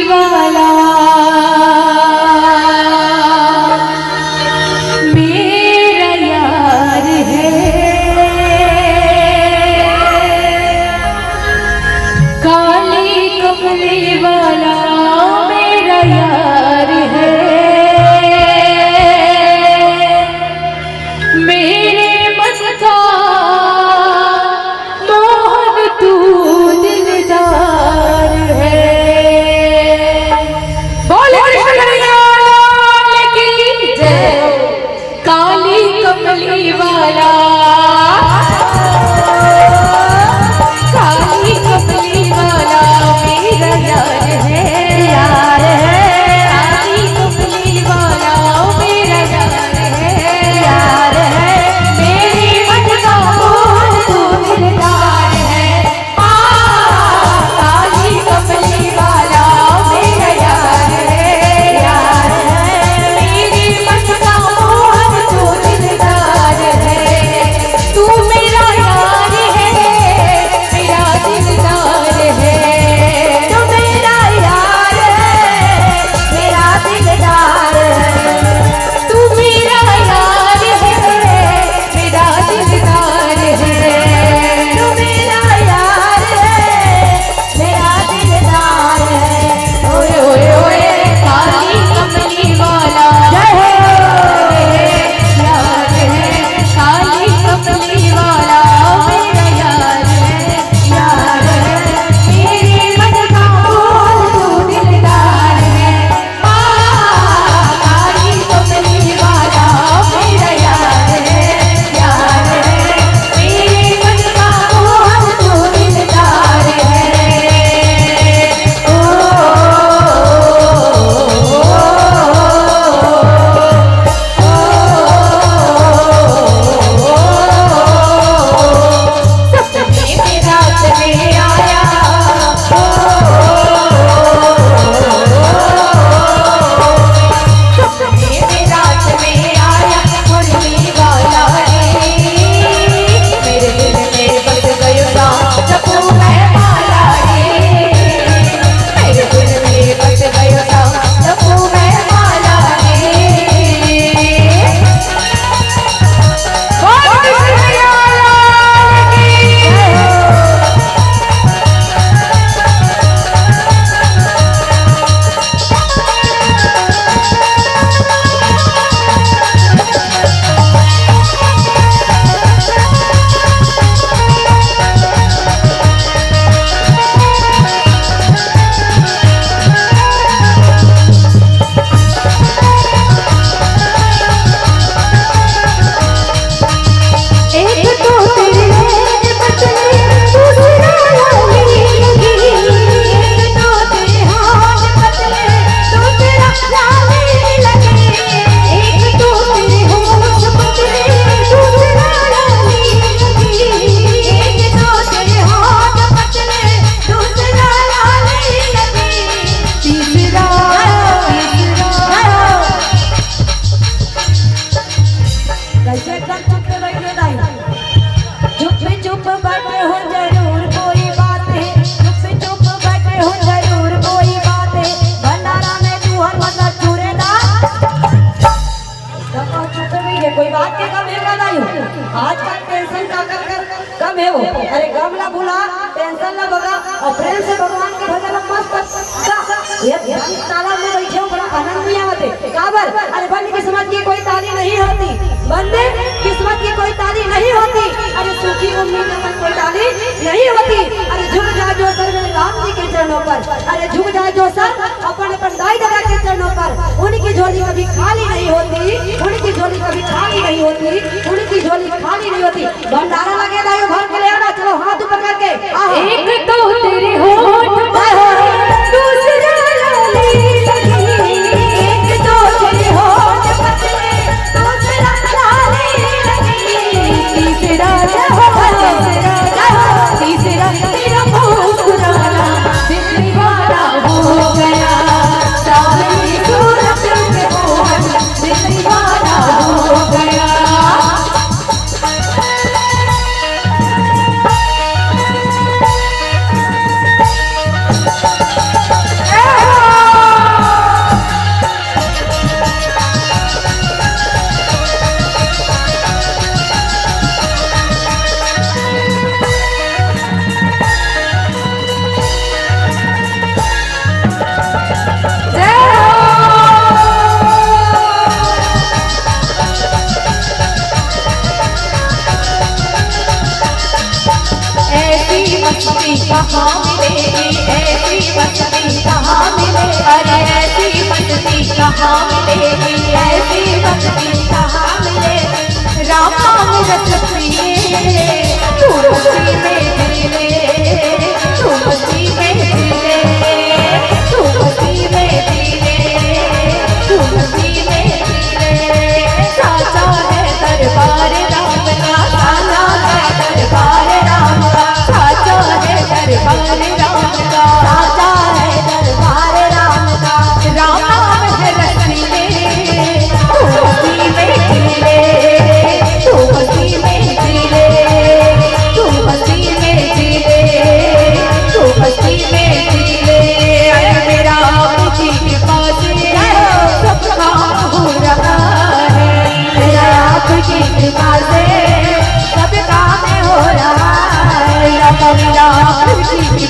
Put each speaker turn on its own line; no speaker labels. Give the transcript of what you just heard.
वाला मेरा यार है, काली कमली वाला मेरा यार है, मेरे मन का मोहन तू दिलदार है। बोले की जय। काली कमली वाला, काली कमली वाला मेरा यार है, यार है। काली कमली वाला मेरा यार है, यार है। मेरे मन का मोहन तू दिलदार है। काली कमली वाला मेरा यार है, यार है। मेरे मन का मोहन तू दिलदार है। तू मेरा यार है, मेरा दिलदार है। तू मेरा यार है, मेरा दिलदार है। तू मेरा यार है, मेरा दिलदार है। तू मेरा यार है, मेरा दिलदार है। ओए ओए ओए काली कमली वाला जय यार है, काली कमली वाला मेरा यार है, यार है। मेरे मन का मोहन तू दिलदार है। काली कमली वाला मेरा यार है, यार है। मेरे मन का मोहन तू दिलदार है। सपने में रात में आया, सपने में रात में आया मुरली वाला रे। मेरे दिल में बस गयो सा जपू मैं माला रे। मेरे दिल में बस गयो सा जपू मैं माला रे। एक तो तेरे बचने दूसरा लाली लगी, एक तो तेरे हाथ बचने दूसरा लाली लगी, एक तो तेरे होश बचने दूसरा लाली लगी, एक तो तेरे हाथ बचने दूसरा लाली लगी, तीसरा कैसे एकदम चुप बैठे दाई, चुप बैठे हो जरूर कोई बात है, चुप बैठे हो जरूर कोई बात है। भंडारा में तू हर मतलब चूरेदार चुप नहीं है, कोई बात के कम है का दाई। आज का टेंशन का कर कम है वो, अरे गमला भूला टेंशन ना बगा और प्रेम से भगवान के भजन मस्त ये तालाब में बैठे हो, बड़ा आनंद भी आते काबर। अरे बंद किस्मत की कोई ताली नहीं होती, बंदे किस्मत की कोई ताली नहीं होती। अरे सूखी उम्मीद में कोई ताली नहीं होती। अरे झुक जा जो सर मेरे राम जी के चरणों पर, अरे झुक जा जो सर अपन दाई दादा के चरणों पर। उनकी झोली कभी खाली नहीं होती, उनकी झोली कभी खाली नहीं होती, उनकी झोली खाली नहीं होती। भंडारा लगे दाई भर के ले आना, चलो हाथ पकड़ के। एक तो तेरे होठ दूसरा लाली लगी, एक तो तेरे होठ बचने दूसरा लाली लगी, तीसरा तीसरा तेरा मुस्कुराना दिल दीवाना हो गया, सारी सूरत में मोहन दिल दीवाना हो गया।
कहाँ मिलेगी, ऐसी मस्ती कहाँ मिलेगी, अरे ऐसी मस्ती कहाँ मिलेगी, ऐसी मस्ती कहाँ मिलेगी। राम नाम रस पिए तू मस्ती में जीले, तू मस्ती में जीले, तू मस्ती में जीले, तू मस्ती में जीले। साचा है दरबार राम का, साचा है दरबार राम का, साचा है दरबार राम का, साचा है दरबार राम का। राम नाम है रसीले तू मस्ती में जीले, तू मस्ती में जीले, तू मस्ती में जीले, तू मस्ती में जीले। अरे मेरा जी के पास सब काम हो रहा है, मेरा आपकी कृपा से सब काम हो रहा है। मेरा जी की